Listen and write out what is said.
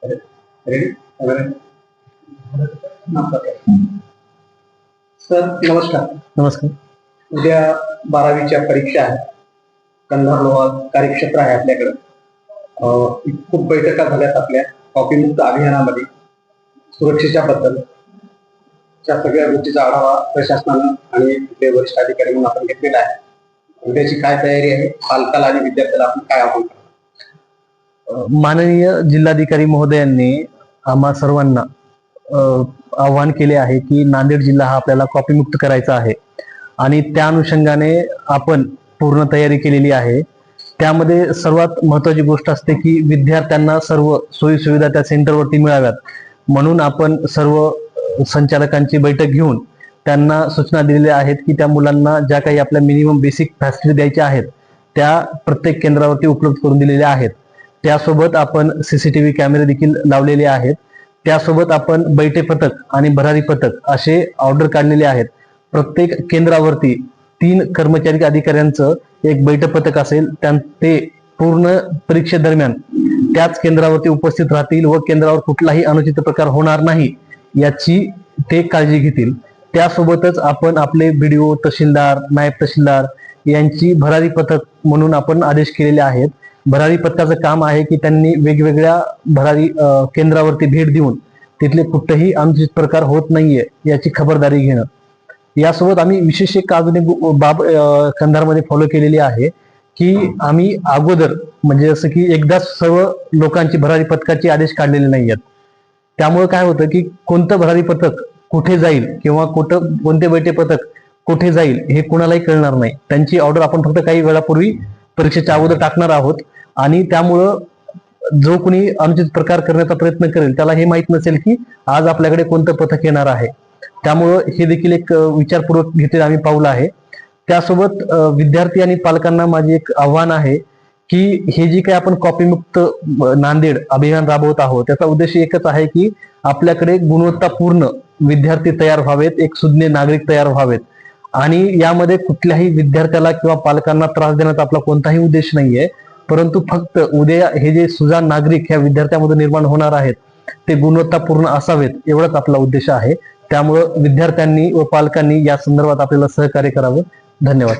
Ready? Sir नमस्कार. नमस्कार. उद्या 12वीच्या परीक्षा आहे. कंधार लोहा कार्यक्षेत्र आहे आपल्याकडं. खूप बैठका झाल्यात आपल्या कॉपीमुक्त अभियानामध्ये. सुरक्षेच्या बद्दल त्या सगळ्या गोष्टीचा आढावा प्रशासनानं आणि तिथले वरिष्ठ अधिकारी म्हणून आपण घेतलेला आहे. उद्याची काय तयारी आहे, पालकाला आणि विद्यार्थ्याला आपण काय आव्हान करतो? माननीय जिल्हाधिकारी महोदयांनी आम्हा सर्वांना आव्हान केले आहे की नांदेड जिल्हा हा आपल्याला कॉपीमुक्त करायचा आहे आणि त्या अनुषंगाने आपण पूर्ण तयारी केलेली आहे. त्यामध्ये सर्वात महत्वाची गोष्ट असते की विद्यार्थ्यांना सर्व सोयी सुविधा त्या सेंटरवरती मिळाव्यात, म्हणून आपण सर्व संचालकांची बैठक घेऊन त्यांना सूचना दिलेल्या आहेत की त्या मुलांना ज्या काही आपल्या मिनिमम बेसिक फॅसिलिटी द्यायच्या आहेत त्या प्रत्येक केंद्रावरती उपलब्ध करून दिलेल्या आहेत. त्यासोबत आपण CCTV कॅमेरे देखील लावलेले आहेत. त्यासोबत आपण बैठे पथक आणि भरारी पथक असे ऑर्डर काढलेले आहेत. प्रत्येक केंद्रावरती 3 कर्मचारी अधिकाऱ्यांचं एक बैठक पथक असेल. ते पूर्ण परीक्षेदरम्यान त्याच केंद्रावरती उपस्थित राहतील व केंद्रावर कुठलाही अनुचित प्रकार होणार नाही याची ते काळजी घेतील. त्यासोबतच आपण आपले BDO, तहसीलदार, नायब तहसीलदार यांची भरारी पथक म्हणून आपण आदेश केलेले आहेत. भरारी पथकाचं काम आहे की त्यांनी वेगवेगळ्या भरारी केंद्रावरती भेट देऊन तिथले कुठेही अनुचित प्रकार होत नाहीये याची खबरदारी घेणं. यासोबत आम्ही विशेष एक अजून एक बाब कंधारमध्ये फॉलो केलेली आहे की आम्ही अगोदर म्हणजे जसं की एकदाच सर्व लोकांची भरारी पथकाचे आदेश काढलेले नाही आहेत. त्यामुळे काय होतं की कोणतं भरारी पथक कुठे जाईल किंवा कोणते बैठे पथक कुठे जाईल हे कुणालाही कळणार नाही. त्यांची ऑर्डर आपण फक्त काही वेळापूर्वी परीक्षेच्या अगोदर टाकणार आहोत आणि त्यामुळं जो कोणी अनुचित प्रकार करण्याचा प्रयत्न करेल त्याला हे माहित नसेल की आज आपल्याकडे कोणतं पथक येणार आहे. त्यामुळं हे देखील एक विचारपूर्वक घेतलेलं आम्ही पाऊल आहे. त्यासोबत विद्यार्थी आणि पालकांना माझे एक आव्हान आहे की हे जी काही आपण कॉपीमुक्त नांदेड अभियान राबवत आहोत त्याचा उद्देश एकच आहे की आपल्याकडे गुणवत्तापूर्ण विद्यार्थी तयार व्हावेत, एक सुज्ञ नागरिक तयार व्हावेत आणि यामध्ये कुठल्याही विद्यार्थ्याला किंवा पालकांना त्रास देण्याचा आपला कोणताही उद्देश नाहीये, परंतु फक्त उद्या हे जे सुजाण नागरिक ह्या विद्यार्थ्यामध्ये निर्माण होणार आहेत ते गुणवत्तापूर्ण असावेत एवढाच आपला उद्देश आहे. त्यामुळं विद्यार्थ्यांनी व पालकांनी या संदर्भात आपल्याला सहकार्य करावं. धन्यवाद.